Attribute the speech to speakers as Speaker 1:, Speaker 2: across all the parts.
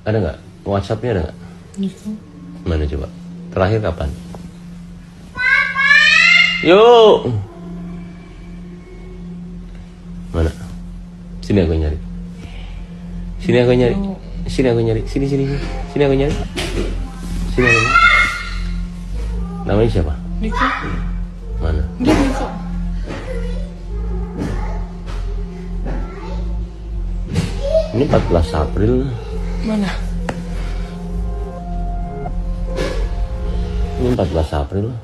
Speaker 1: Ada nggak? WhatsAppnya ada nggak? Mana coba? Terakhir kapan? Yuk. Mana? Sini aku nyari. Sini aku nyari. Sini aku nyari. Sini sini sini. Sini aku nyari. Sini aku nyari. Namanya siapa?
Speaker 2: Niko.
Speaker 1: Mana?
Speaker 2: Dia Niko.
Speaker 1: Ini 14 April.
Speaker 2: Mana?
Speaker 1: Ini 14 April.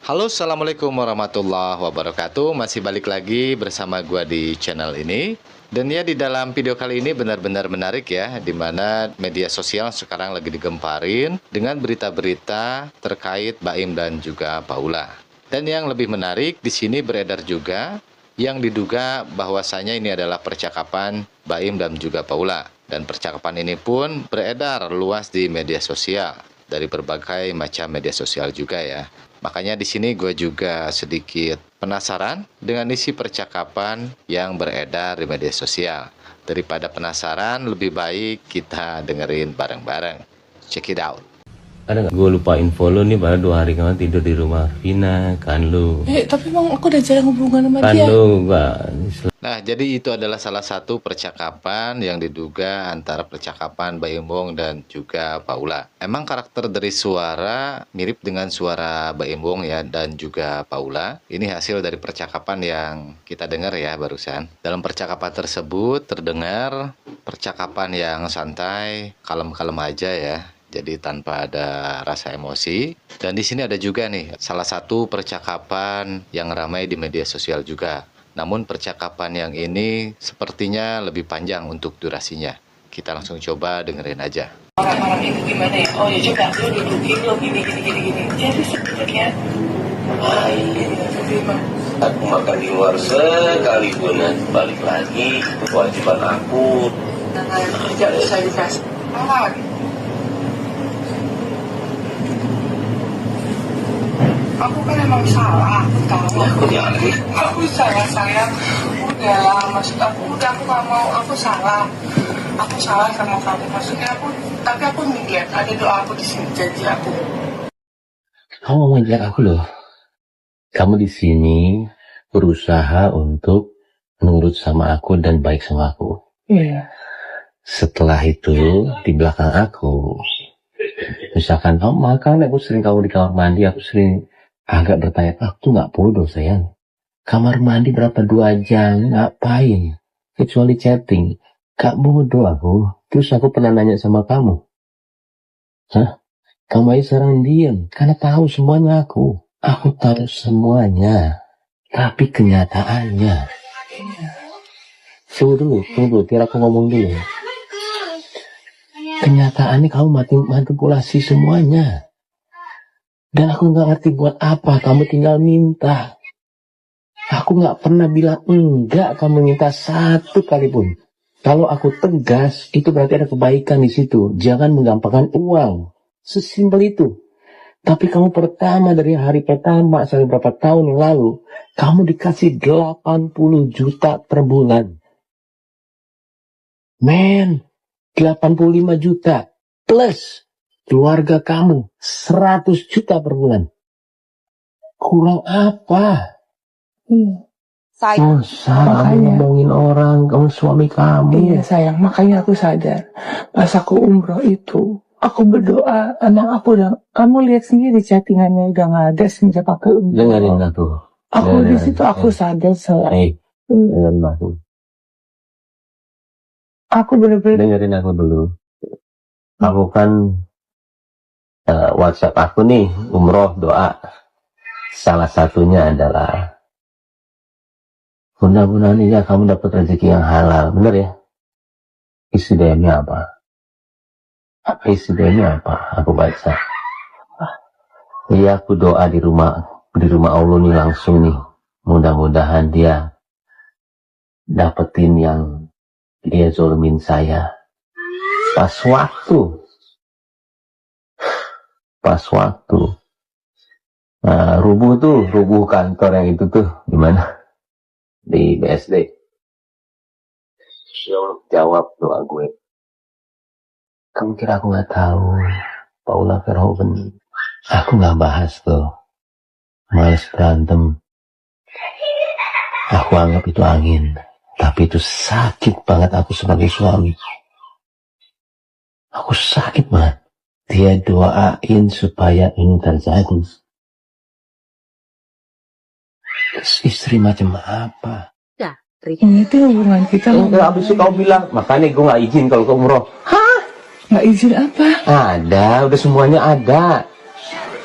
Speaker 3: Halo, assalamualaikum warahmatullahi wabarakatuh. Masih balik lagi bersama gua di channel ini. Dan ya, di dalam video kali ini benar-benar menarik ya, dimana media sosial sekarang lagi digemparin dengan berita-berita terkait Baim dan juga Paula. Dan yang lebih menarik di sini beredar juga yang diduga bahwasanya ini adalah percakapan Baim dan juga Paula. Dan percakapan ini pun beredar luas di media sosial dari berbagai macam media sosial juga ya. Makanya di sini gue juga sedikit penasaran dengan isi percakapan yang beredar di media sosial. Daripada penasaran, lebih baik kita dengerin bareng-bareng. Check it out.
Speaker 1: Ada nggak? Gue lupa info lo nih, baru 2 hari kemarin tidur di rumah Vina, kan lu.
Speaker 2: Tapi emang aku udah jarang hubungan sama
Speaker 1: Kan
Speaker 2: dia.
Speaker 1: lu gak.
Speaker 3: Nah, jadi itu adalah salah satu percakapan yang diduga antara percakapan Baim Wong dan juga Paula. Emang karakter dari suara mirip dengan suara Baim Wong ya dan juga Paula. Ini hasil dari percakapan yang kita dengar ya barusan. Dalam percakapan tersebut terdengar percakapan yang santai, kalem-kalem aja ya. Jadi tanpa ada rasa emosi. Dan di sini ada juga nih salah satu percakapan yang ramai di media sosial juga. Namun percakapan yang ini sepertinya lebih panjang untuk durasinya. Kita langsung coba dengerin aja.
Speaker 2: Orang-orang itu gimana ya? Oh ya coba lu dudukin lo gini. Jadi sebenarnya
Speaker 4: aku makan di luar sekali pun balik lagi kewajiban aku.
Speaker 2: kerja bisa dikasih. Aku kan emang salah, aku tahu. Aku salah sayang. Udah, maksud aku udah aku gak mau, aku salah sama kamu. Maksudnya tapi aku lihat ada doa aku di sini janji aku.
Speaker 1: Kamu mau ngajak aku loh. Kamu di sini berusaha untuk nurut sama aku dan baik sama aku.
Speaker 2: Iya.
Speaker 1: Setelah itu di belakang aku, misalkan kamu makan, aku sering kamu di kamar mandi, aku sering agak bertanya, aku nggak bodoh sayang. Kamar mandi berapa 2 jam, ngapain? Kecuali chatting. Gak bodoh aku. Terus aku pernah nanya sama kamu. Hah? Kamu aja sekarang diam. Karena tahu semuanya aku. Aku tahu semuanya. Tapi kenyataannya. Tunggu dulu. Biar aku ngomong dulu. Kenyataannya kamu manipulasi semuanya. Dan aku gak ngerti buat apa. Kamu tinggal minta. Aku gak pernah bilang enggak kamu minta satu kali pun. Kalau aku tegas, itu berarti ada kebaikan di situ. Jangan menggampangkan uang. Sesimpel itu. Tapi kamu pertama dari hari pertama sampai berapa tahun yang lalu, kamu dikasih 80 juta per bulan. Men, 85 juta plus keluarga kamu 100 juta per bulan. Kurang apa?
Speaker 2: Sayang.
Speaker 1: Makanya ngomongin orang, kamu suami kamu.
Speaker 2: Iya sayang, makanya aku sadar. Pas aku umroh itu, aku berdoa, emang aku udah, kamu lihat sendiri chattingannya udah gak ada sejak aku umroh.
Speaker 1: Dengerin aku.
Speaker 2: Aku di situ aku sadar
Speaker 1: Hey, dengerin aku.
Speaker 2: Aku bener-bener
Speaker 1: Dengerin aku dulu. Aku kan WhatsApp aku nih, umroh doa. Salah satunya adalah mudah-mudahan ya kamu dapat rezeki yang halal, bener ya? Isi DM-nya apa? Isi DM-nya apa? Aku baca. Iya, aku doa di rumah Allah nih langsung nih. Mudah-mudahan dia dapetin yang dia zolimin saya. Pas waktu. Rubuh kantor yang itu tuh, gimana? Di BSD. Jawab doa gue. Kamu kira aku nggak tahu? Paula Verhoeven. Aku nggak bahas tuh. Males berantem. Aku anggap itu angin. Tapi itu sakit banget aku sebagai suami. Aku sakit banget. Dia doain supaya ini terjadi. Istri macam apa?
Speaker 2: Ini tuh hubungan kita.
Speaker 1: Enggak, abis itu kau bilang, makanya gue gak izin kalau ke umroh.
Speaker 2: Hah? Gak izin apa?
Speaker 1: Ada, udah semuanya ada.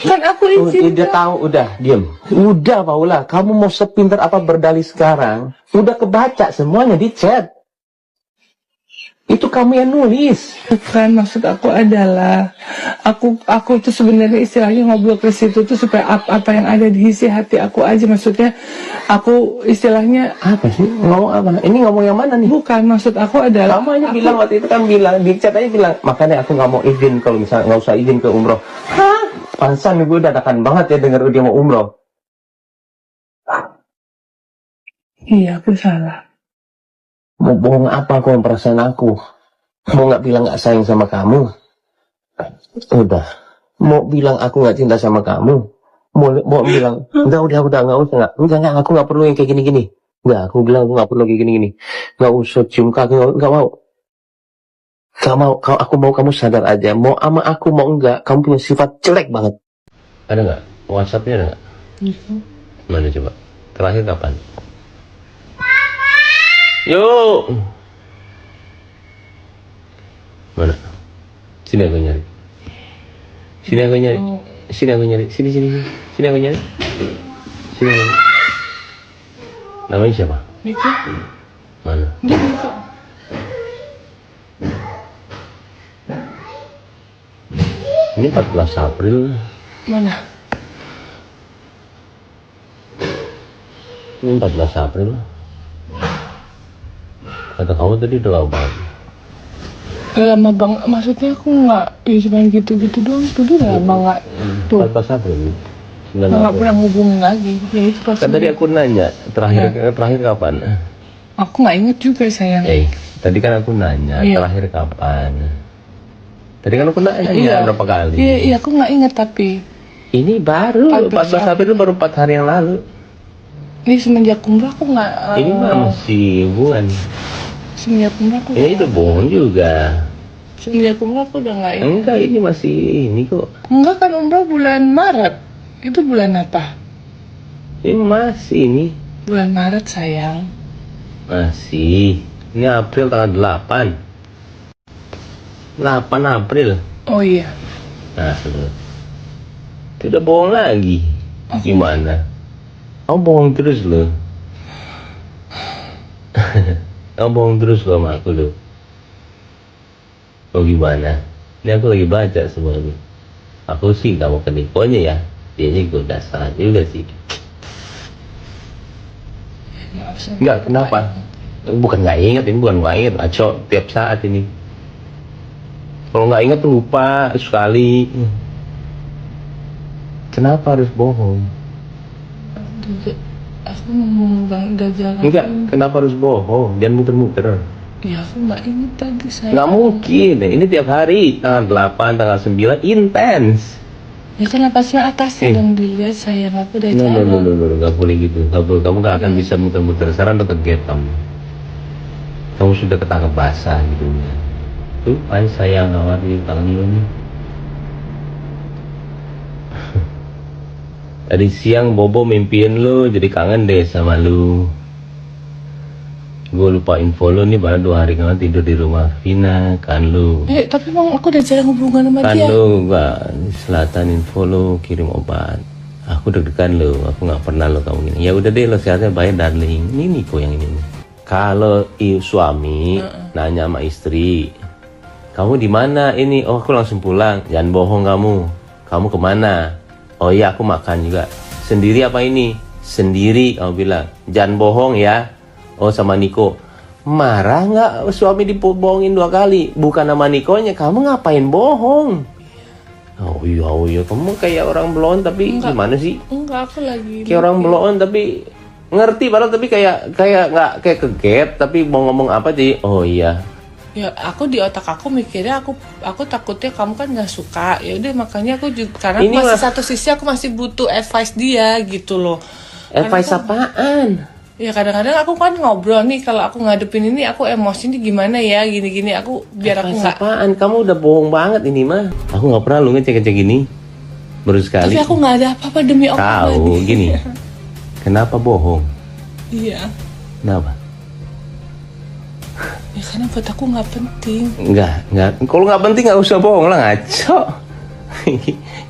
Speaker 2: Kan aku izin.
Speaker 1: Udah tahu, udah, diem. Udah Paula, kamu mau sepintar apa berdalih sekarang? Udah kebaca semuanya di chat. Itu kamu yang nulis.
Speaker 2: Bukan, maksud aku adalah aku tuh sebenarnya istilahnya ngobrol ke situ tuh supaya apa yang ada di isi hati aku aja, maksudnya aku istilahnya
Speaker 1: Apa sih? Ngomong apa? Ini ngomong yang mana nih?
Speaker 2: bukan, maksud aku adalah
Speaker 1: Kamu aja bilang waktu itu kan bilang, di chat aja bilang, makanya aku nggak mau izin kalau misalnya nggak usah izin ke umroh. Hah? Pansan gue dadakan banget ya denger dia mau umroh.
Speaker 2: iya aku salah.
Speaker 1: Mau bohong apa kau perasaan aku? Mau nggak bilang nggak sayang sama kamu? Udah. Mau bilang aku nggak cinta sama kamu? Mau bilang udah nggak usah nggak aku nggak perlu yang kayak gini. Nggak, aku bilang aku nggak perlu kayak gini. Nggak usah cium kaki, nggak mau. Aku mau kamu sadar aja. Mau ama aku mau enggak, kamu punya sifat jelek banget. Ada nggak? WhatsAppnya ada nggak? Mana coba? Terakhir kapan? Yuk. Mana? Sini aku nyari. Sini aku nyari. Sini aku nyari. Sini aku nyari. Sini aku nyari. Namanya siapa?
Speaker 2: Mika.
Speaker 1: Mana?
Speaker 2: Dia Mika.
Speaker 1: Ini 14 April.
Speaker 2: Mana?
Speaker 1: Ini 14 April. Kata kamu tadi udah lama banget.
Speaker 2: Lama bang, maksudnya aku nggak, ya cuma gitu-gitu doang. Tuh udah lama nggak. Tuh
Speaker 1: 14 April.
Speaker 2: nggak pernah hubungin lagi. Ya itu pas.
Speaker 1: Kan tadi aku nanya terakhir kapan?
Speaker 2: Aku nggak inget juga sayang.
Speaker 1: Tadi kan aku nanya terakhir kapan? Tadi kan aku nanya berapa kali?
Speaker 2: Iya, aku nggak inget tapi.
Speaker 1: Ini baru 14 April baru 4 hari yang lalu.
Speaker 2: Ini semenjak umrah aku nggak.
Speaker 1: Ini mah masih bulan.
Speaker 2: Semenjak umrah aku.
Speaker 1: Ini itu bohong juga.
Speaker 2: Semenjak umrah aku udah nggak inget.
Speaker 1: Enggak, ini masih ini kok.
Speaker 2: Enggak kan umrah bulan Maret. Itu bulan apa?
Speaker 1: Ini masih ini.
Speaker 2: Bulan Maret sayang.
Speaker 1: Masih. Ini April tanggal 8. 8 April.
Speaker 2: Oh iya.
Speaker 1: Nah, tidak bohong lagi. Gimana? Kamu bohong terus loh. Kamu bohong terus loh sama aku loh. Oh gimana? Ini aku lagi baca semuanya. Aku sih gak mau ke Nikonya ya. Dianya gue udah salah juga sih. Enggak, kenapa? Bukan gak inget, ini bukan gak inget. Aco tiap saat ini. Kalau gak inget lupa sekali. Kenapa harus bohong?
Speaker 2: Aku mau jalan.
Speaker 1: Enggak, kenapa harus bohong? Jangan muter-muter.
Speaker 2: Ya aku nggak inget tadi sayang.
Speaker 1: Nggak mungkin, ini tiap hari. Tanggal 8, tanggal 9, intens.
Speaker 2: Ya kan napasnya atasnya dong dilihat sayang, aku udah
Speaker 1: No,
Speaker 2: jalan.
Speaker 1: nggak boleh gitu. Nggak boleh, kamu nggak akan bisa muter-muter. Sekarang udah ke gate kamu. Kamu sudah ketangkep basah gitu. Tuh, ay sayang awat di tangan lu nih. Tadi siang Bobo mimpiin lu, jadi kangen deh sama lu. Gue lupa info lu nih, baru 2 hari kemarin tidur di rumah Vina, kan lu.
Speaker 2: Tapi emang aku udah jarang hubungan sama
Speaker 1: Kan
Speaker 2: dia.
Speaker 1: lu gak di selatan info lu kirim obat. Aku deg-degan lu, aku nggak pernah lu kamu gini. Ya udah deh, lo sehatnya baik darling. Ini Niko yang ini. Kalau suami nanya sama istri, kamu di mana ini? Oh aku langsung pulang. Jangan bohong kamu. Kamu kemana? Oh iya aku makan juga. Sendiri apa ini? Sendiri kamu bilang. Jangan bohong ya. Oh sama Niko. Marah nggak suami dibohongin 2 kali? Bukan sama Nikonya. Kamu ngapain bohong? Oh iya kamu kayak orang belon tapi
Speaker 2: Enggak.
Speaker 1: gimana sih?
Speaker 2: Enggak, aku lagi.
Speaker 1: Kayak orang belon tapi ngerti padahal tapi kayak nggak kayak keget tapi mau ngomong apa sih? Oh iya.
Speaker 2: Ya aku di otak aku mikirnya aku takutnya kamu kan nggak suka, ya udah makanya aku juga karena
Speaker 1: Ini
Speaker 2: masih
Speaker 1: mah-
Speaker 2: satu sisi aku masih butuh advice dia gitu loh.
Speaker 1: Advice
Speaker 2: Karena kan-
Speaker 1: apaan?
Speaker 2: Ya kadang-kadang aku kan ngobrol nih, kalau aku ngadepin ini aku emosi nih gimana ya gini-gini, aku biar aku
Speaker 1: Advice
Speaker 2: nggak.
Speaker 1: apaan? Kamu udah bohong banget ini mah. Aku nggak pernah lu ngecek-ngecek gini. Baru sekali.
Speaker 2: Tapi aku nggak ada apa-apa demi Allah.
Speaker 1: Tahu gini. Kenapa bohong?
Speaker 2: Iya.
Speaker 1: Kenapa?
Speaker 2: Ya karena buat aku nggak penting.
Speaker 1: Enggak. Kalau nggak penting nggak usah bohong lah, ngaco.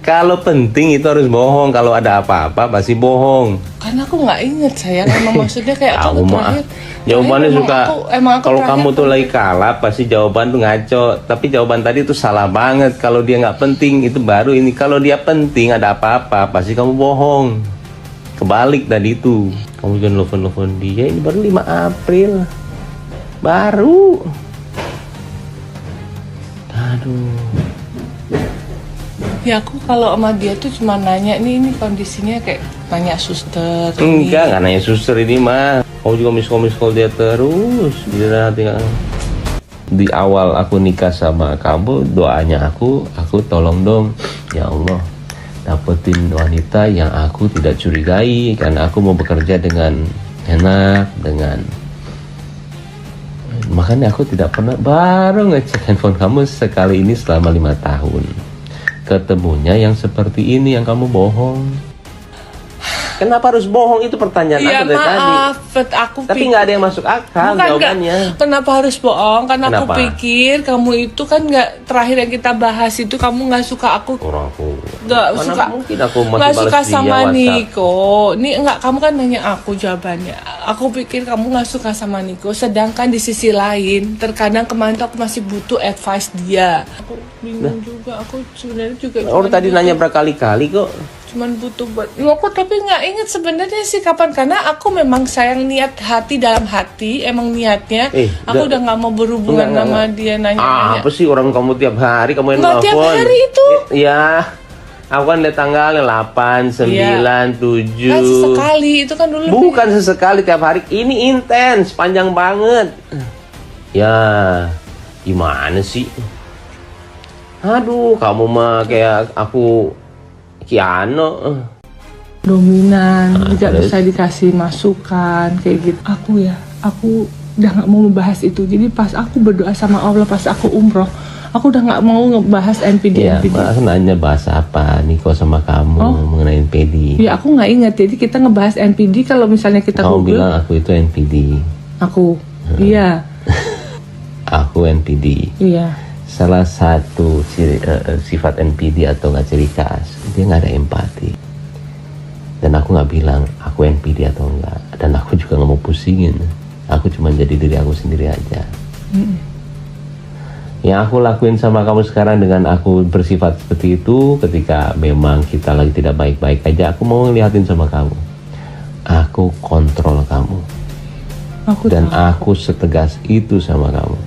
Speaker 1: Kalau penting itu harus bohong. Kalau ada apa-apa pasti bohong.
Speaker 2: Karena aku nggak inget sayang, emang maksudnya kayak
Speaker 1: Tahu
Speaker 2: aku
Speaker 1: mah.
Speaker 2: terakhir.
Speaker 1: Jawabannya
Speaker 2: emang
Speaker 1: suka.
Speaker 2: emang aku
Speaker 1: Kalau
Speaker 2: terakhir
Speaker 1: kamu tuh lagi kalap pasti jawaban tuh ngaco. Tapi jawaban tadi tuh salah banget. Kalau dia nggak penting itu baru ini. Kalau dia penting ada apa-apa pasti kamu bohong. Kebalik tadi itu. Kamu jangan nelfon dia. Ini baru 5 April. Baru. Aduh.
Speaker 2: Ya aku kalau sama dia tuh cuma nanya ini kondisinya kayak nanya suster.
Speaker 1: Enggak nanya suster ini mah. Kamu juga miss call dia terus. Di awal aku nikah sama kamu, doanya aku tolong dong, ya Allah, dapetin wanita yang aku tidak curigai, karena aku mau bekerja dengan enak, makanya aku tidak pernah, baru ngecek handphone kamu sekali ini selama 5 tahun. Ketemunya yang seperti ini yang kamu bohong. Kenapa harus bohong? Itu pertanyaan
Speaker 2: Iya
Speaker 1: aku dari tadi.
Speaker 2: maaf, aku
Speaker 1: Tapi nggak ada yang masuk akal
Speaker 2: Bukan,
Speaker 1: jawabannya.
Speaker 2: nggak. Kenapa harus bohong? Karena aku
Speaker 1: Kenapa?
Speaker 2: pikir kamu itu kan nggak, terakhir yang kita bahas itu kamu nggak suka aku.
Speaker 1: Orang aku
Speaker 2: Nggak
Speaker 1: mana
Speaker 2: suka.
Speaker 1: mungkin aku masih
Speaker 2: Nggak
Speaker 1: balas
Speaker 2: suka
Speaker 1: dia
Speaker 2: sama
Speaker 1: WhatsApp.
Speaker 2: Niko. Nih enggak, kamu kan nanya aku jawabannya. Aku pikir kamu nggak suka sama Niko. Sedangkan di sisi lain, terkadang kemarin tuh aku masih butuh advice dia. Aku bingung juga. Aku sebenarnya juga.
Speaker 1: Orang
Speaker 2: cuman
Speaker 1: tadi
Speaker 2: butuh-
Speaker 1: nanya berkali-kali kok.
Speaker 2: cuman butuh buat aku, tapi nggak inget sebenarnya sih kapan, karena aku memang sayang niat hati dalam hati, emang niatnya aku udah nggak mau berhubungan
Speaker 1: enggak,
Speaker 2: sama
Speaker 1: enggak.
Speaker 2: dia nanya-nanya.
Speaker 1: Apa sih orang kamu tiap hari kamu yang
Speaker 2: Nggak tiap
Speaker 1: nelfon?
Speaker 2: hari itu.
Speaker 1: Ya, aku kan lihat tanggalnya 8, 9, 7.
Speaker 2: Kan sesekali itu kan dulu.
Speaker 1: Bukan sesekali tiap hari. Ini intens, panjang banget. Ya, gimana sih? Aduh, kamu mah kayak aku Kiano.
Speaker 2: Dominan, tidak
Speaker 1: terus?
Speaker 2: bisa dikasih masukan kayak gitu. Aku udah nggak mau membahas itu. Jadi pas aku berdoa sama Allah, pas aku umroh, aku udah nggak mau ngebahas NPD.
Speaker 1: Ya, Mbak nanya bahas apa Niko sama kamu mengenai NPD.
Speaker 2: Ya aku nggak ingat. Jadi kita ngebahas NPD kalau misalnya kita
Speaker 1: Kamu
Speaker 2: Google.
Speaker 1: bilang aku itu NPD.
Speaker 2: Aku, iya,
Speaker 1: Aku NPD.
Speaker 2: iya.
Speaker 1: Salah satu sifat NPD atau nggak ciri khas, dia nggak ada empati. Dan aku nggak bilang aku NPD atau enggak. Dan aku juga nggak mau pusingin. Aku cuma jadi diri aku sendiri aja. Yang aku lakuin sama kamu sekarang dengan aku bersifat seperti itu, ketika memang kita lagi tidak baik-baik aja, aku mau ngeliatin sama kamu. Aku kontrol kamu. Dan aku setegas itu sama kamu.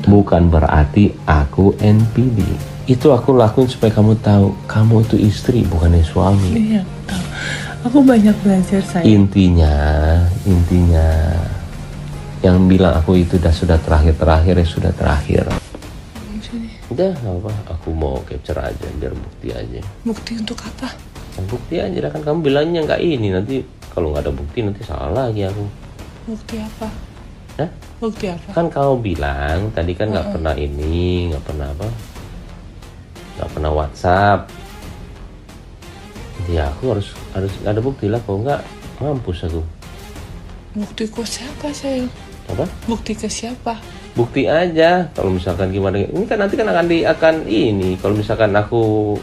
Speaker 1: Bukan berarti aku NPD. Itu aku lakuin supaya kamu tahu, kamu itu istri bukannya suami.
Speaker 2: Iya, tahu. Aku banyak belajar saya.
Speaker 1: Intinya yang bilang aku itu sudah terakhir ya sudah terakhir. Udah nggak apa, aku mau capture aja biar bukti aja.
Speaker 2: Bukti untuk apa?
Speaker 1: Bukti aja kan kamu bilangnya nggak ini, nanti kalau nggak ada bukti nanti salah lagi aku.
Speaker 2: Bukti apa?
Speaker 1: Hah?
Speaker 2: Bukti apa?
Speaker 1: Kan kamu bilang tadi kan nggak pernah ini, nggak pernah apa, nggak pernah WhatsApp. Ya aku harus ada bukti lah, kalau nggak mampus aku.
Speaker 2: Bukti ke siapa saya?
Speaker 1: Apa?
Speaker 2: Bukti ke siapa?
Speaker 1: Bukti aja. Kalau misalkan gimana? Ini kan nanti kan akan ini. Kalau misalkan aku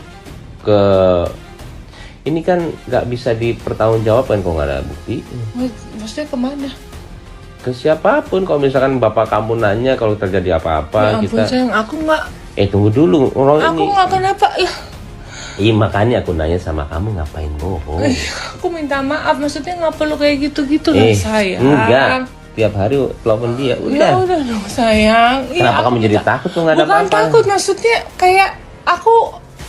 Speaker 1: ke ini kan nggak bisa dipertanggungjawabkan kalau nggak ada bukti.
Speaker 2: Maksudnya kemana?
Speaker 1: Ke siapapun. Kalau misalkan bapak kamu nanya kalau terjadi apa-apa
Speaker 2: Ya ampun
Speaker 1: kita.
Speaker 2: sayang, aku nggak.
Speaker 1: Tunggu dulu. Orang
Speaker 2: Aku
Speaker 1: ini.
Speaker 2: nggak kenapa lah.
Speaker 1: Iya makanya aku nanya sama kamu ngapain bohong.
Speaker 2: Aku minta maaf, maksudnya nggak perlu kayak gitu-gitu lah sayang.
Speaker 1: Enggak. Tiap hari telepon dia.
Speaker 2: Ya
Speaker 1: Udah.
Speaker 2: udah dong sayang.
Speaker 1: Kenapa kamu jadi takut tuh nggak ada
Speaker 2: Bukan
Speaker 1: apa-apa?
Speaker 2: takut, maksudnya kayak aku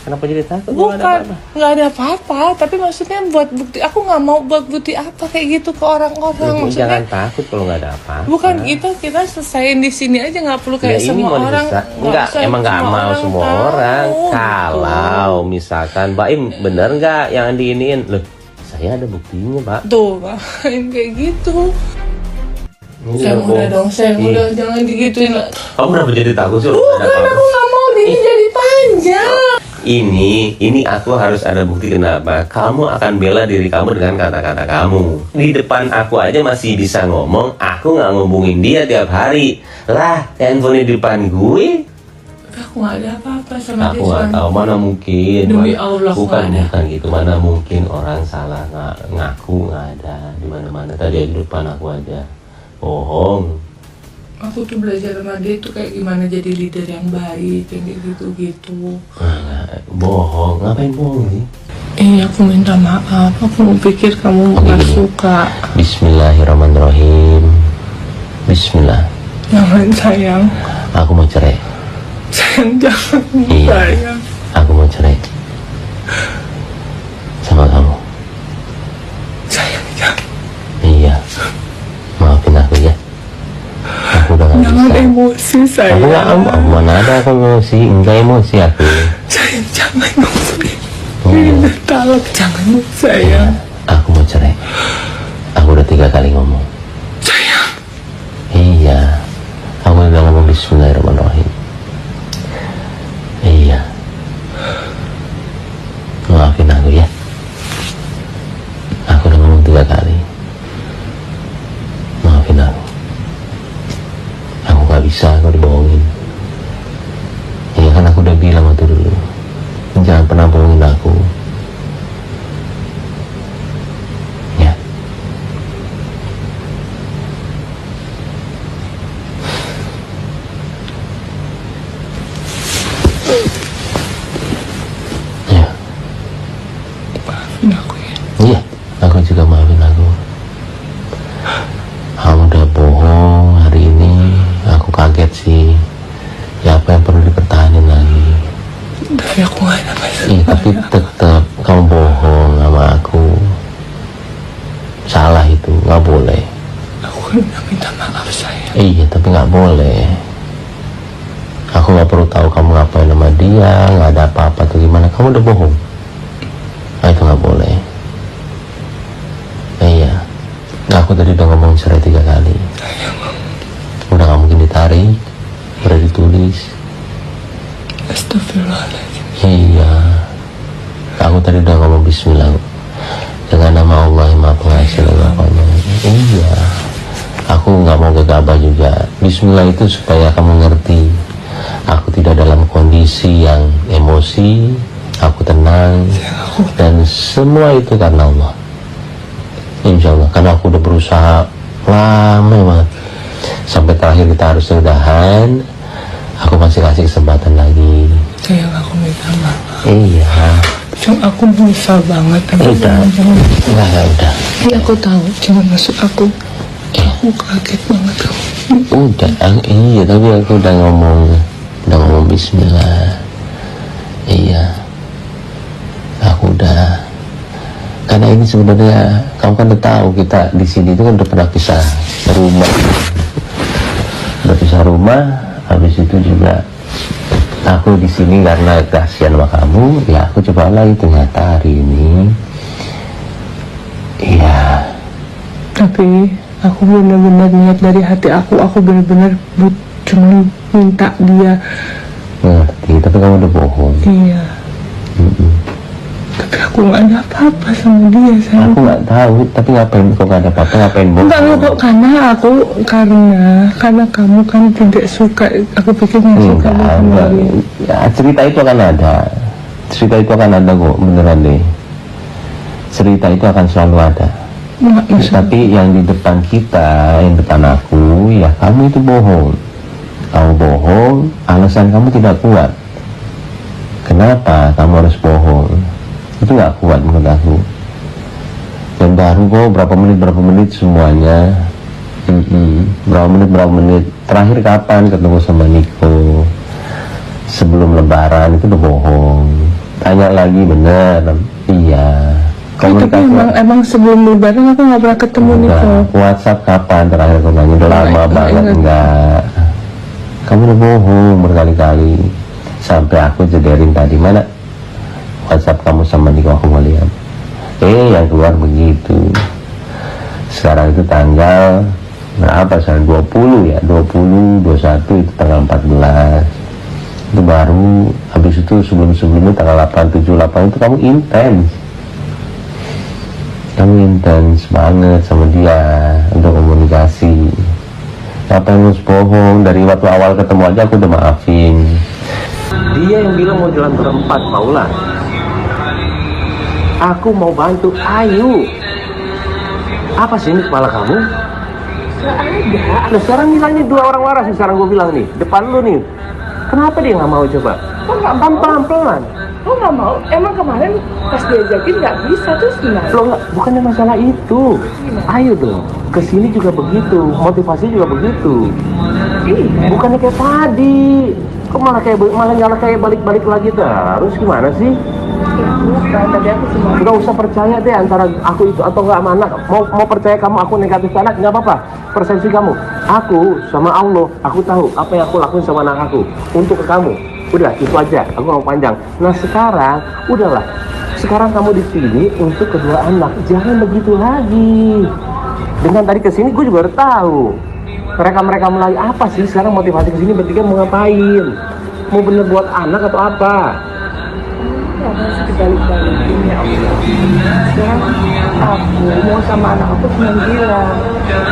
Speaker 1: Kenapa jadi takut? Nggak ada
Speaker 2: Bukan,
Speaker 1: apa-apa.
Speaker 2: nggak ada apa-apa. Tapi maksudnya buat bukti. Aku nggak mau buat bukti apa kayak gitu ke orang-orang.
Speaker 1: Jangan
Speaker 2: Maksudnya
Speaker 1: takut kalau nggak ada apa-apa.
Speaker 2: bukan gitu, kita selesaiin di sini aja, nggak perlu
Speaker 1: Ya,
Speaker 2: kayak
Speaker 1: ini
Speaker 2: semua
Speaker 1: mau
Speaker 2: orang.
Speaker 1: disesat.
Speaker 2: Nggak
Speaker 1: Enggak,
Speaker 2: usah
Speaker 1: emang nggak mau semua
Speaker 2: tahu,
Speaker 1: orang.
Speaker 2: gitu.
Speaker 1: Kalau misalkan Mbak Im bener nggak yang diiniin, loh saya ada buktinya Pak.
Speaker 2: Tuh, main kayak gitu.
Speaker 1: Ini
Speaker 2: Saya
Speaker 1: loh,
Speaker 2: udah dong, saya
Speaker 1: Ih,
Speaker 2: udah, jangan digituin.
Speaker 1: Kamu kenapa jadi takut sih? Ada
Speaker 2: Bukan,
Speaker 1: apa-apa?
Speaker 2: aku nggak mau ini jadi panjang.
Speaker 1: Ini aku harus ada bukti. Kenapa? Kamu akan bela diri kamu dengan kata-kata kamu. Di depan aku aja masih bisa ngomong, aku nggak ngomongin dia tiap hari. Lah, handphone di depan gue,
Speaker 2: Aku nggak ada apa-apa sama
Speaker 1: aku
Speaker 2: dia.
Speaker 1: nggak tahu, mana mungkin.
Speaker 2: Demi Allah,
Speaker 1: bukan
Speaker 2: nggak ada.
Speaker 1: bukan gitu. Mana mungkin orang salah ngaku nggak ada di mana-mana. Tadi di depan aku aja. Bohong.
Speaker 2: Aku tuh belajar sama dia tuh kayak gimana jadi leader yang baik, yang kayak gitu-gitu.
Speaker 1: Bohong. Ngapain bohong sih?
Speaker 2: Aku minta maaf. Aku pikir kamu nggak
Speaker 1: Begini.
Speaker 2: suka.
Speaker 1: Bismillahirrahmanirrahim. Bismillah.
Speaker 2: Jangan sayang.
Speaker 1: Aku mau cerai.
Speaker 2: Sayang jangan
Speaker 1: Iya.
Speaker 2: sayang.
Speaker 1: Aku mau cerai sama kamu.
Speaker 2: Sayang jangan.
Speaker 1: Iya. Maafin aku ya. Aku udah gak
Speaker 2: Jangan
Speaker 1: bisa.
Speaker 2: emosi
Speaker 1: Aku
Speaker 2: sayang.
Speaker 1: gak mana ada aku emosi. Enggak emosi aku.
Speaker 2: Sayang jangan emosi.
Speaker 1: Iya.
Speaker 2: Talak jangan
Speaker 1: Iya.
Speaker 2: sayang.
Speaker 1: Aku mau cerai. Aku udah 3 kali ngomong.
Speaker 2: Sayang.
Speaker 1: Iya. Aku udah ngomong Bismillahirrahmanirrahim. Iya. Maafin aku ya. Aku udah ngomong 3 kali. Maafin aku. Aku gak bisa aku dibohongin. Iya kan aku udah bilang waktu dulu. Jangan pernah bohongin aku. Ya. Ya.
Speaker 2: Maafin aku ya.
Speaker 1: Iya, aku juga maafin aku. Kamu udah bohong hari ini. Aku kaget sih. Ya apa yang perlu dipertahankan lagi?
Speaker 2: Tapi aku gak ada masalah.
Speaker 1: Iya, tapi tetap kamu bohong sama aku. Salah itu, nggak boleh.
Speaker 2: Aku udah minta maaf sayang.
Speaker 1: Iya, tapi nggak boleh. Aku nggak perlu tahu kamu ngapain sama dia, nggak ada apa-apa tuh gimana. Kamu udah bohong. Nah, itu nggak boleh. Iya. Nah, aku tadi udah ngomong cerai 3 kali. Udah nggak mungkin ditarik, udah ditulis.
Speaker 2: Astagfirullahaladzim.
Speaker 1: Iya. Aku tadi udah ngomong Bismillah. Dengan nama Allah yang Maha Pengasih lagi Maha. Iya. Aku nggak mau gegabah juga. Bismillah itu supaya kamu ngerti. Aku tidak dalam kondisi yang emosi. Aku tenang. Dan semua itu karena Allah. Insya Allah. Karena aku udah berusaha lama banget. Sampai terakhir kita harus udahan. Aku masih kasih kesempatan lagi.
Speaker 2: Sayang aku minta maaf.
Speaker 1: Iya.
Speaker 2: Cuma aku berusaha banget.
Speaker 1: Udah. Enggak, udah.
Speaker 2: Iya aku tahu. Cuman maksud aku. Aku kaget banget kamu.
Speaker 1: Udah, iya tapi aku udah ngomong Bismillah. Iya, aku udah. Karena ini sebenarnya kamu kan udah tahu kita di sini itu kan udah pernah pisah rumah. Udah pisah rumah, habis itu juga aku di sini karena kasihan sama kamu, ya aku coba lagi ternyata hari ini. Iya.
Speaker 2: Tapi aku benar-benar niat dari hati aku benar-benar cuma minta dia.
Speaker 1: Ngerti, tapi kamu udah bohong.
Speaker 2: Iya. Tapi aku nggak ada apa-apa sama dia sayang.
Speaker 1: Aku nggak tahu, tapi ngapain kok nggak ada apa-apa, ngapain bohong?
Speaker 2: Enggak, karena kamu kan tidak suka. Aku pikir nggak suka
Speaker 1: Enggak.
Speaker 2: dia.
Speaker 1: Ya, cerita itu akan ada. Cerita itu akan ada kok, beneran deh. Cerita itu akan selalu ada.
Speaker 2: Nggak, maksud
Speaker 1: Tapi yang di depan kita, yang depan aku, ya kamu itu bohong. Kamu bohong, alasan kamu tidak kuat. Kenapa kamu harus bohong? Itu nggak kuat menurut aku. Dan baru kok berapa menit semuanya. Berapa menit. Terakhir kapan ketemu sama Niko? Sebelum Lebaran itu udah bohong. Tanya lagi bener. Iya.
Speaker 2: Tapi emang sebelum lebaran aku nggak pernah ketemu nih kok.
Speaker 1: WhatsApp kapan terakhir kau nanya? Udah lama banget enggak. Kamu udah bohong berkali-kali. Sampai aku jederin tadi, mana WhatsApp kamu sama Niko, aku mau lihat. Yang keluar begitu. Sekarang itu tanggal berapa sekarang? 20 ya, 20, 21 itu tanggal 14. Itu baru, habis itu sebelum-sebelumnya tanggal 8, 7, 8 itu kamu intens. Kamu intens banget sama dia untuk komunikasi. Apa yang harus bohong? Dari waktu awal ketemu aja aku udah maafin. Dia yang bilang mau jalan berempat, Paula. Aku mau bantu, ayo. Apa sih ini kepala kamu?
Speaker 2: Gak ada.
Speaker 1: Nah, sekarang bilangnya dua orang waras nih, sekarang gue bilang nih, depan lu nih. Kenapa dia nggak mau coba?
Speaker 2: Kok nggak mau?
Speaker 1: Pelan-pelan.
Speaker 2: Kok nggak mau? Emang kemarin pas diajakin nggak bisa, terus gimana?
Speaker 1: Lo nggak, bukannya masalah itu. Ayo dong, kesini juga begitu, motivasi juga begitu.
Speaker 2: Iya.
Speaker 1: Bukannya kayak tadi. Kok malah kayak balik-balik lagi terus, gimana sih?
Speaker 2: Ya, bukan, tadi aku cuma
Speaker 1: Nggak usah percaya deh antara aku itu atau nggak sama anak. Mau percaya kamu aku negatif ke anak, nggak apa-apa. Persepsi kamu. Aku sama Allah, aku tahu apa yang aku lakuin sama anak aku untuk ke kamu. Udah, itu aja. Aku nggak mau panjang. Nah sekarang, udahlah. Sekarang kamu di sini untuk kedua anak. Jangan begitu lagi. Dengan tadi kesini, gue juga udah tahu. Mereka mulai apa sih sekarang motivasi kesini bertiga mau ngapain? Mau bener buat anak atau apa?
Speaker 2: ya harus dibalik-balikin ya Allah. Sekarang aku mau sama anak aku cuma bilang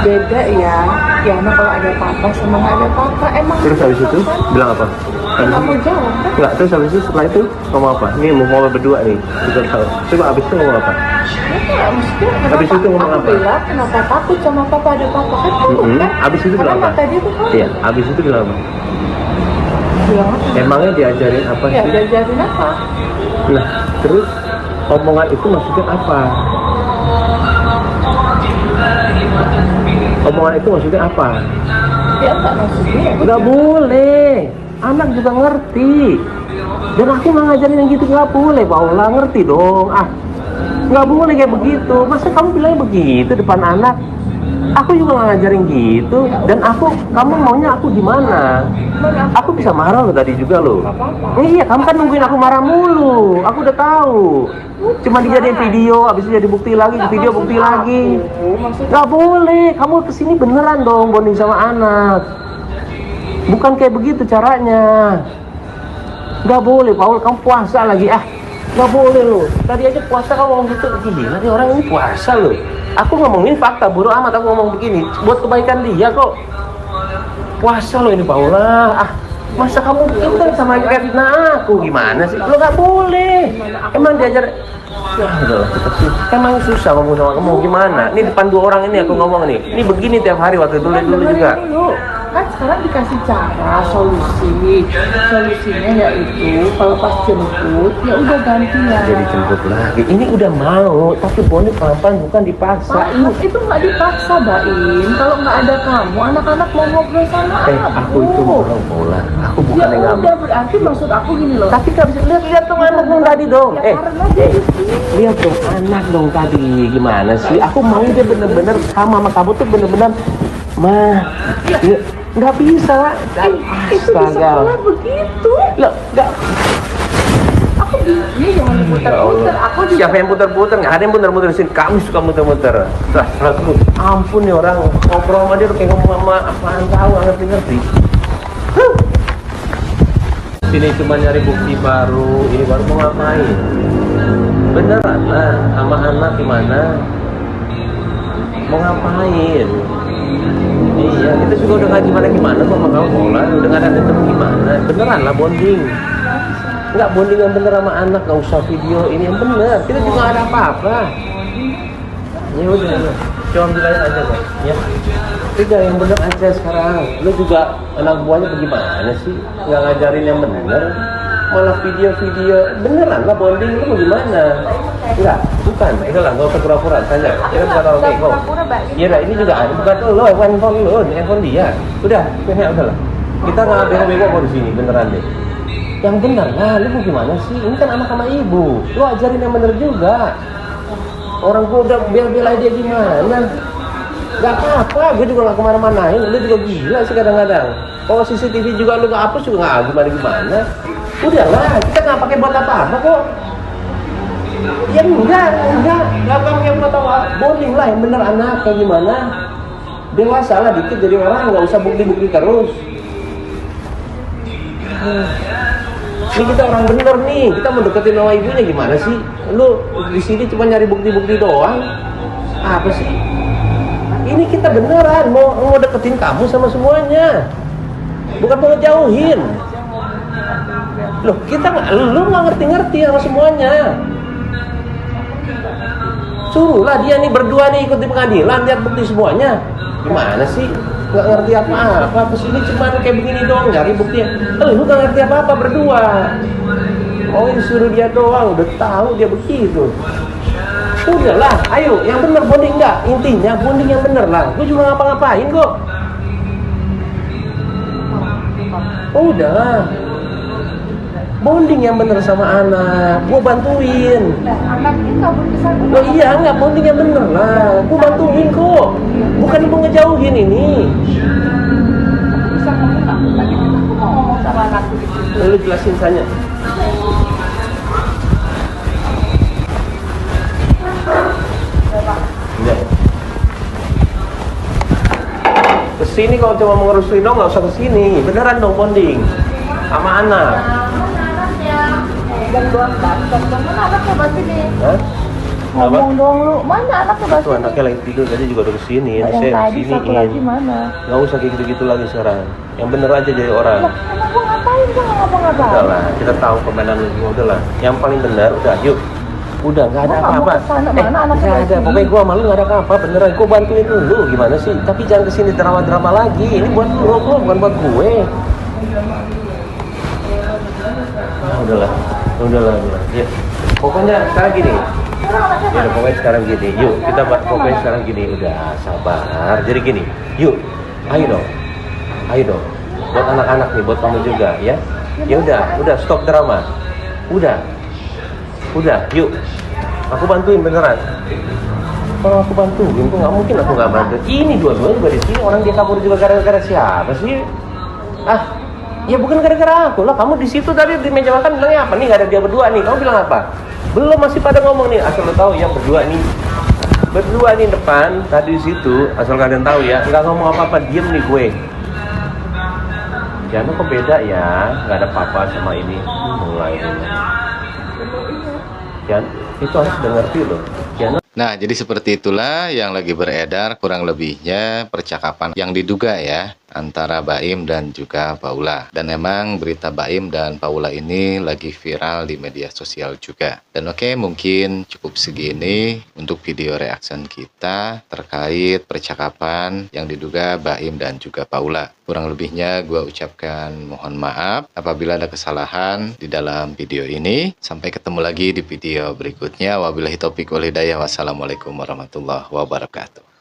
Speaker 2: beda ya. Ya anak kalau ada papa sama nggak ada papa emang.
Speaker 1: Terus habis itu bilang apa?
Speaker 2: Nggak mau jawab kan?
Speaker 1: Enggak, terus habis itu setelah itu ngomong apa? Ini mau ngomong berdua nih, kita tahu. Coba habis itu ngomong apa?
Speaker 2: Ya, maksudnya
Speaker 1: Habis itu ngomong
Speaker 2: aku
Speaker 1: apa?
Speaker 2: bilang kenapa takut sama papa ada papa kan tahu kan?
Speaker 1: Habis itu bilang
Speaker 2: Karena
Speaker 1: apa?
Speaker 2: mata dia tuh tahu.
Speaker 1: Iya, habis itu bilang apa?
Speaker 2: Bilang apa?
Speaker 1: Emangnya diajarin apa
Speaker 2: Ya
Speaker 1: sih?
Speaker 2: diajarin apa?
Speaker 1: Nah, terus omongan itu maksudnya apa? Omongan itu maksudnya apa?
Speaker 2: Ya enggak maksudnya.
Speaker 1: Nggak boleh. Anak juga ngerti. Dan aku nggak ngajarin yang gitu, nggak boleh, Paula, ngerti dong. Nggak boleh kayak begitu. Masa kamu bilangnya begitu depan anak? Aku juga nggak ngajarin gitu. Dan kamu maunya aku gimana? Aku bisa marah loh tadi juga loh. Iya, kamu kan nungguin aku marah mulu. Aku udah tahu. Cuma dijadiin video, habis itu jadi bukti lagi, video bukti lagi. Nggak boleh. Kamu kesini beneran dong bonding sama anak. Bukan kayak begitu caranya. Nggak boleh, Paul. Kamu puasa lagi. Nggak boleh loh. Tadi aja puasa kamu ngomong gitu. Gila nih orang ini puasa loh. Aku ngomongin fakta, bodo amat aku ngomong begini. Buat kebaikan dia kok. Puasa loh ini, Paula. Masa kamu itu sama kayak fitnah aku? Gimana sih? Lo nggak boleh. Emang diajar. Ya udahlah, tetap sih. Emang susah ngomong sama kamu gimana? Ini depan dua orang ini aku ngomong nih. Ini begini tiap hari waktu dulu juga.
Speaker 2: Kan sekarang dikasih cara, solusinya yaitu kalau pas jemput ya udah gantian.
Speaker 1: Jadi jemput lagi. Ini udah mau, tapi bonding pelan-pelan bukan dipaksa.
Speaker 2: Itu nggak dipaksa, Baim. Kalau nggak ada kamu, anak-anak mau ngobrol sama
Speaker 1: Aku itu mau Paula. Aku bukan
Speaker 2: ya
Speaker 1: yang nggak
Speaker 2: udah, berarti maksud aku gini loh.
Speaker 1: Tapi nggak bisa lihat dong anak dong tadi dong.
Speaker 2: Ya, karena dia di sini.
Speaker 1: Lihat dong anak dong tadi. Gimana sih? Aku mau dia bener-bener sama kamu tuh bener-bener nggak bisa.
Speaker 2: Itu di sekolah begitu.
Speaker 1: Loh, nggak.
Speaker 2: Aku ini jangan putar-putar. Aku juga.
Speaker 1: Siapa yang putar-putar? Nggak ada yang putar-putar di sini. Kamu suka muter-muter. Ampun nih orang ngobrol sama dia kayak ngomong sama apaan tahu nggak ngerti-ngerti. Ini cuma nyari bukti baru. Ini baru mau ngapain? Beneran lah sama anak gimana? Mau ngapain? Iya, kita juga udah nggak gimana sama kamu Paula. Udah nggak ada ketemu gimana? Beneran lah bonding. Nggak bonding yang bener sama anak, nggak usah video ini yang bener. Kita juga nggak ada apa-apa. Ya udah, cuma bilangin aja kok. Ya, udah yang bener aja sekarang. Lu juga anak buahnya bagaimana sih? Nggak ngajarin yang bener, malah video-video beneran lah bonding. Lu mau gimana? Enggak, bukan. Udah lah, nggak usah pura-pura saja. Kita bukan orang bego. Iya, ini juga bukan lo, handphone lo, handphone dia. Udah lah. Kita nggak bego-bego kok di sini, beneran deh. Yang benar lah, lu mau gimana sih? Ini kan anak sama ibu, lu ajarin yang bener juga. Orang gua udah bela-bela dia gimana? Gak apa-apa, gue juga gak kemana-manain. Lu juga gila sih kadang-kadang. Kalau CCTV juga lu gak hapus juga gak gimana-gimana. Udahlah, kita gak pakai buat apa-apa kok. Ya enggak, gak pakai buat apa. Bonding lah, yang bener anak kayak gimana. Dewasa lah dikit jadi orang, gak usah bukti-bukti terus. Ini kita orang bener nih, kita mau deketin sama ibunya gimana sih? Lu di sini cuma nyari bukti-bukti doang. Apa sih? Ini kita beneran mau deketin kamu sama semuanya, bukan mau ngejauhin. Loh, lu nggak ngerti sama semuanya. Suruhlah dia nih berdua nih ikut di pengadilan, lihat bukti semuanya. Gimana sih? Nggak ngerti apa-apa, kesini cuma kayak begini doang nyari bukti. Lu nggak ngerti apa-apa berdua. Oh, suruh dia doang, udah tahu dia begitu. Udahlah, ayo, yang bener bonding enggak? Intinya bonding yang bener lah. Gue juga ngapa-ngapain kok. Udahlah, bonding yang bener sama anak. Gue bantuin.
Speaker 5: Anak ini kabur ke sana.
Speaker 1: Oh iya, enggak, bonding yang bener lah. Gue bantuin kok. Bukan mau ngejauhin ini.
Speaker 5: Bisa ngomong nggak? Tadi kan aku mau ngomong sama anakku di situ.
Speaker 1: Lu jelasin saja. Ya. Kesini kalau cuma mengurus Rino nggak usah kesini, beneran dong bonding sama anak.
Speaker 5: Mana anaknya? Jam 12, mana anaknya pasti nih?
Speaker 1: Hah?
Speaker 5: Ngomong dong lu, mana anaknya pasti?
Speaker 1: Tuh anaknya lagi tidur tadi juga udah kesini,
Speaker 5: Yang
Speaker 1: saya
Speaker 5: tadi satu lagi
Speaker 1: kesiniin.
Speaker 5: mana?
Speaker 1: Nggak usah kayak gitu-gitu lagi sekarang. Yang bener aja jadi orang.
Speaker 5: Lah, emang gua ngapain? Gua nggak ngapa-ngapain.
Speaker 1: Udahlah, kita tahu permainan lu semua. Udahlah, yang paling benar udah, yuk. Udah, nggak ada
Speaker 5: Gua nggak mau
Speaker 1: apa-apa.
Speaker 5: kesana, mana anaknya
Speaker 1: Nggak ada.
Speaker 5: lagi?
Speaker 1: Pokoknya gua malu nggak ada apa-apa. Beneran, gua bantuin lu. Gimana sih? Tapi jangan kesini drama-drama lagi. Ini buat lu, bukan buat gue. Udahlah. Ya. Pokoknya sekarang gini. Ya udah, pokoknya sekarang gini. Yuk, kita pokoknya sekarang gini. Udah, sabar. Jadi gini. Yuk, ayo dong. Buat anak-anak nih, buat kamu juga, ya. Ya udah, stop drama. Udah, yuk. Aku bantuin beneran. Kalau aku bantuin, kok nggak mungkin aku nggak bantu. Ini dua-duanya juga di sini. Orang dia kabur juga gara-gara siapa sih? Ya bukan gara-gara aku lah. Kamu di situ tadi di meja makan bilangnya apa nih? Nggak ada dia berdua nih. Kamu bilang apa? Belum, masih pada ngomong nih. Asal lo tahu yang berdua nih depan tadi di situ. Asal kalian tahu ya, nggak ngomong apa-apa, diem nih gue. Jangan kok beda ya, nggak ada apa-apa sama ini. Mulai dulu. Jangan, itu harus udah ngerti loh. Jangan.
Speaker 3: Nah, jadi seperti itulah yang lagi beredar kurang lebihnya percakapan yang diduga ya antara Baim dan juga Paula. Dan memang berita Baim dan Paula ini lagi viral di media sosial juga. Dan oke, mungkin cukup segini untuk video reaction kita terkait percakapan yang diduga Baim dan juga Paula. Kurang lebihnya gue ucapkan mohon maaf apabila ada kesalahan di dalam video ini. Sampai ketemu lagi di video berikutnya. Wabillahi taufiq wal hidayah. Wassalamualaikum warahmatullahi wabarakatuh.